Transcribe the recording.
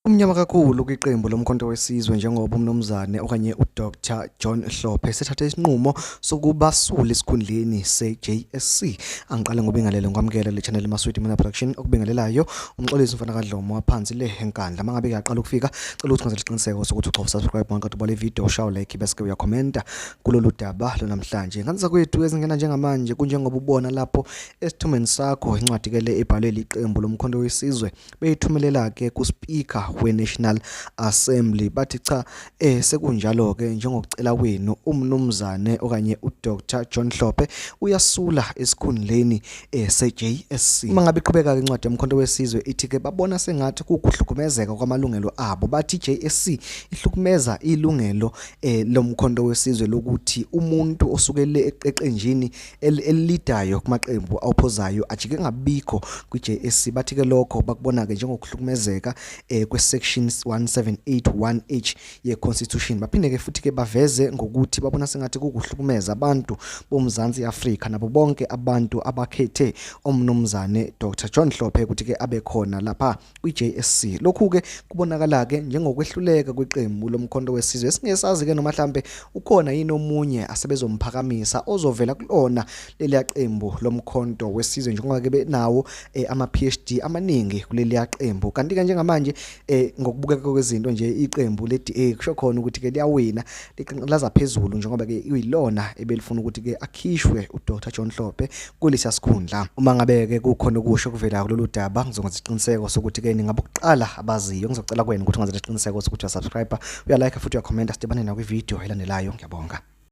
Umnyama kakhulu kwiqembu lomkhonto wesizwe njengoba umnumzane okanye uDr John Hlophe esethathe isinqumo sokubasula esikhundleni se-JSC. Angiqale ngobingelele ngikwamukela le channel Maswidi Mina Production okubingelelayo umxolisi mfana kaDlomo waphansi le enkandla. Mangabe uyaqala ukufika cela ukuthi ngenzele isiqiniseko sokuthi uxhofa subscribe bonke ubale video shaw like bese ke uyakhomenta kulolu daba lo namhlanje. Nganisa kwethu ezingena njengamanje kunjengoba ubona lapho esithumeni sakho incwadi ke le ebhalwe liqembu lomkhonto wesizwe beyithumelela ke ku speaker we-National Assembly bathi cha sekunjalo ke njengokucela kwenu umnumzane okanye uDr John Hlophe uyasula esikhundleni se-JSC. Mangabe iqhubeka ke incwadi yomkhonto wesizwe ithi ke babona sengathi kukuhlukumezeka kwamalungelo abo, bathi JSC ihlukumeza ilungelo lomkhonto wesizwe lokuthi umuntu osukele eqeqenjini elidayo kumaqembu awuphozayo ajike ngabikho kwi-JSC. Bathi ke lokho bakubona ke njengokuhlukumezeka section 1781H ye-Constitution. Baphinde ke futhi ke baveze ngokuthi babona sengathi kukuhlukumeza abantu bomzansi Afrika nabo bonke abantu abakhethe omnumzane Dr John Hlophe ukuthi ke abe khona lapha kwi-JSC. Lokhu ke kubonakala ke njengokwehluleka kweqembu lomkhonto wesizwe. Singesazi ke noma mhlambe ukhona yini omunye asebezomphakamisa ozovela kulona leli qembu lomkhonto wesizwe njengoba ke benawo ama PhD amaningi kuleli qembu. Kanti ke njengamanje ngokubukeka kwezinto nje iqembu le-DA kusho khona ukuthi ke liyawina liqinqalaza phezulu njengoba ke uyilona ebelifuna ukuthi ke akhishwe uDr John Hlophe kulesi sikhundla. Uma ngabe ke kukhona okusho kuvela kulolu daba ngizokwenza isiqiniseko sokuthi ke ningabe ukuqala abaziyo ngizocela kwena ukuthi ungenze isiqiniseko sokuthi uyasubscribe, uyalike futhi uyakhomenta sidibane na kwi video elandelayo. Ngiyabonga.